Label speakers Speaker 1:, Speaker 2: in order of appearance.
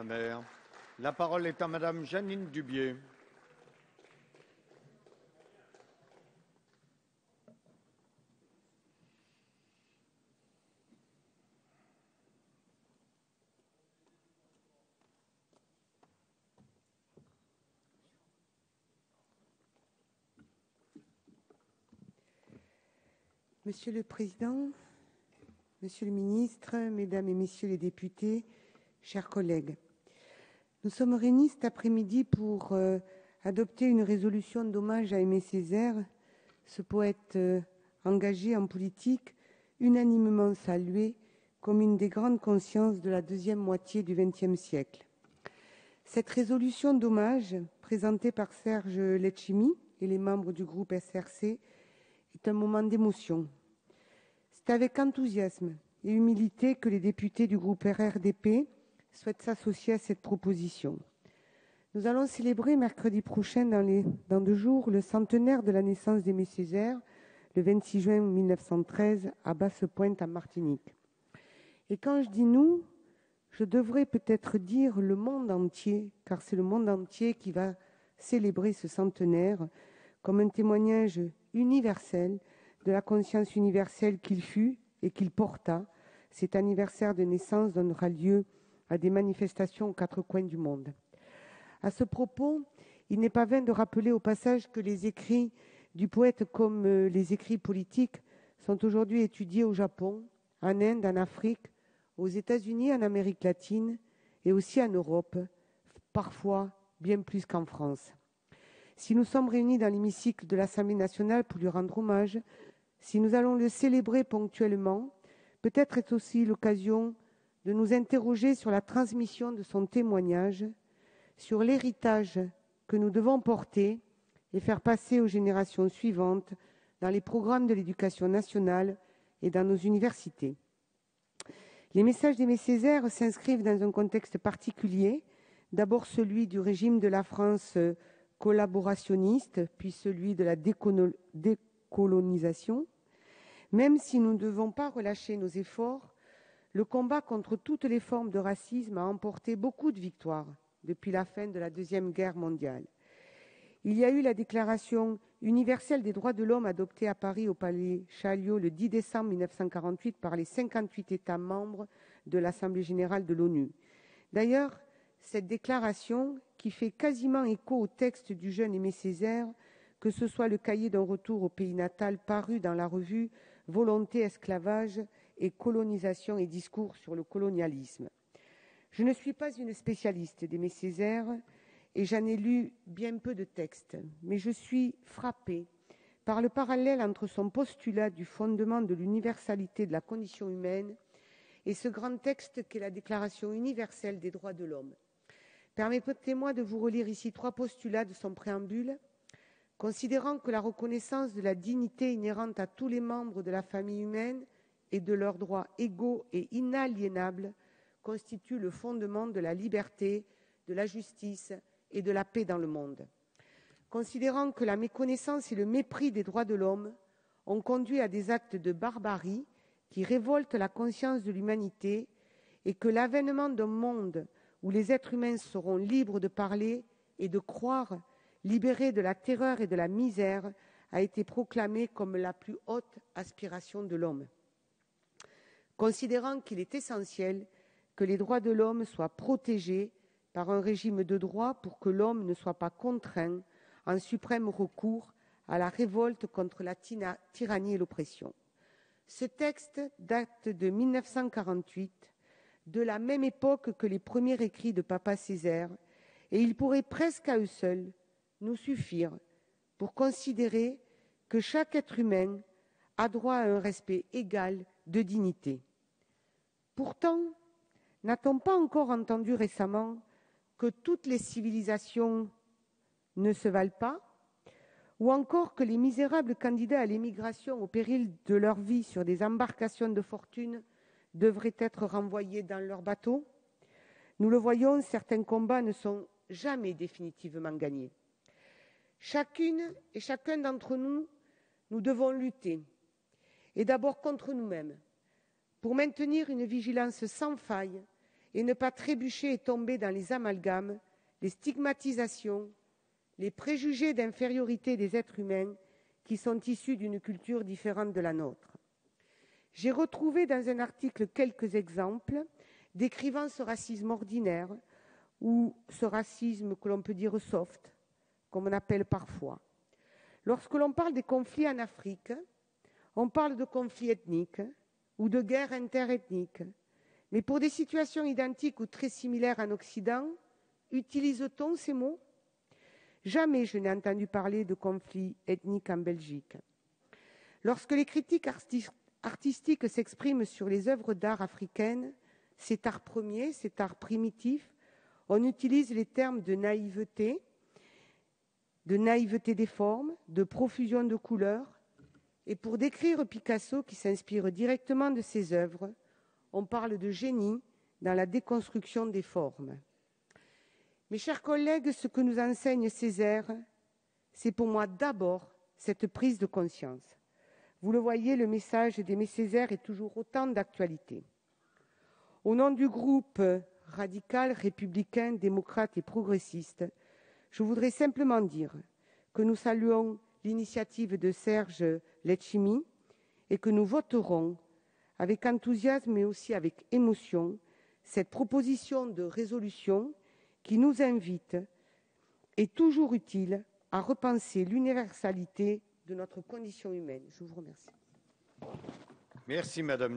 Speaker 1: Maire. La parole est à Madame Jeannine Dubié.
Speaker 2: Monsieur le Président, Monsieur le Ministre, Mesdames et Messieurs les députés, chers collègues, nous sommes réunis cet après-midi pour adopter une résolution d'hommage à Aimé Césaire, ce poète engagé en politique, unanimement salué comme une des grandes consciences de la deuxième moitié du XXe siècle. Cette résolution d'hommage, présentée par Serge Letchimy et les membres du groupe SRC, est un moment d'émotion. C'est avec enthousiasme et humilité que les députés du groupe RRDP souhaitent s'associer à cette proposition. Nous allons célébrer mercredi prochain, dans 2 jours, le centenaire de la naissance d'Aimé Césaire, le 26 juin 1913, à Basse-Pointe, en Martinique. Et quand je dis nous, je devrais peut-être dire le monde entier, car c'est le monde entier qui va célébrer ce centenaire comme un témoignage universel de la conscience universelle qu'il fut et qu'il porta. Cet anniversaire de naissance donnera lieu à des manifestations aux 4 coins du monde. À ce propos, il n'est pas vain de rappeler au passage que les écrits du poète comme les écrits politiques sont aujourd'hui étudiés au Japon, en Inde, en Afrique, aux États-Unis, en Amérique latine et aussi en Europe, parfois bien plus qu'en France. Si nous sommes réunis dans l'hémicycle de l'Assemblée nationale pour lui rendre hommage, si nous allons le célébrer ponctuellement, peut-être est aussi l'occasion de nous interroger sur la transmission de son témoignage, sur l'héritage que nous devons porter et faire passer aux générations suivantes dans les programmes de l'éducation nationale et dans nos universités. Les messages d'Aimé Césaire s'inscrivent dans un contexte particulier, d'abord celui du régime de la France collaborationniste, puis celui de la décolonisation. Même si nous ne devons pas relâcher nos efforts, le combat contre toutes les formes de racisme a emporté beaucoup de victoires depuis la fin de la Deuxième Guerre mondiale. Il y a eu la Déclaration universelle des droits de l'homme adoptée à Paris au Palais Chaliot le 10 décembre 1948 par les 58 États membres de l'Assemblée générale de l'ONU. D'ailleurs, cette déclaration, qui fait quasiment écho au texte du jeune Aimé Césaire, que ce soit le cahier d'un retour au pays natal paru dans la revue Volonté, esclavage et colonisation et discours sur le colonialisme. Je ne suis pas une spécialiste d'Aimé Césaire et j'en ai lu bien peu de textes, mais je suis frappée par le parallèle entre son postulat du fondement de l'universalité de la condition humaine et ce grand texte qu'est la Déclaration universelle des droits de l'homme. Permettez-moi de vous relire ici 3 postulats de son préambule. Considérant que la reconnaissance de la dignité inhérente à tous les membres de la famille humaine et de leurs droits égaux et inaliénables constitue le fondement de la liberté, de la justice et de la paix dans le monde. Considérant que la méconnaissance et le mépris des droits de l'homme ont conduit à des actes de barbarie qui révoltent la conscience de l'humanité et que l'avènement d'un monde où les êtres humains seront libres de parler et de croire, libérés de la terreur et de la misère, a été proclamé comme la plus haute aspiration de l'homme. Considérant qu'il est essentiel que les droits de l'homme soient protégés par un régime de droit pour que l'homme ne soit pas contraint en suprême recours à la révolte contre la tyrannie et l'oppression. Ce texte date de 1948, de la même époque que les premiers écrits de Papa Césaire, et il pourrait presque à eux seuls nous suffire pour considérer que chaque être humain a droit à un respect égal de dignité. Pourtant, n'a-t-on pas encore entendu récemment que toutes les civilisations ne se valent pas, ou encore que les misérables candidats à l'émigration au péril de leur vie sur des embarcations de fortune devraient être renvoyés dans leurs bateaux? Nous le voyons, certains combats ne sont jamais définitivement gagnés. Chacune et chacun d'entre nous, nous devons lutter, et d'abord contre nous-mêmes, pour maintenir une vigilance sans faille et ne pas trébucher et tomber dans les amalgames, les stigmatisations, les préjugés d'infériorité des êtres humains qui sont issus d'une culture différente de la nôtre. J'ai retrouvé dans un article quelques exemples décrivant ce racisme ordinaire ou ce racisme que l'on peut dire soft, comme on appelle parfois. Lorsque l'on parle des conflits en Afrique, on parle de conflits ethniques ou de guerres interethniques. Mais pour des situations identiques ou très similaires en Occident, utilise-t-on ces mots ? Jamais je n'ai entendu parler de conflits ethniques en Belgique. Lorsque les critiques artistiques s'expriment sur les œuvres d'art africaines, cet art premier, cet art primitif, on utilise les termes de naïveté des formes, de profusion de couleurs. Et pour décrire Picasso, qui s'inspire directement de ses œuvres, on parle de génie dans la déconstruction des formes. Mes chers collègues, ce que nous enseigne Césaire, c'est pour moi d'abord cette prise de conscience. Vous le voyez, le message d'Aimé Césaire est toujours autant d'actualité. Au nom du groupe radical, républicain, démocrate et progressiste, je voudrais simplement dire que nous saluons l'initiative de Serge Letchimy et que nous voterons avec enthousiasme mais aussi avec émotion cette proposition de résolution qui nous invite, et toujours utile, à repenser l'universalité de notre condition humaine. Je vous remercie.
Speaker 1: Merci, Madame.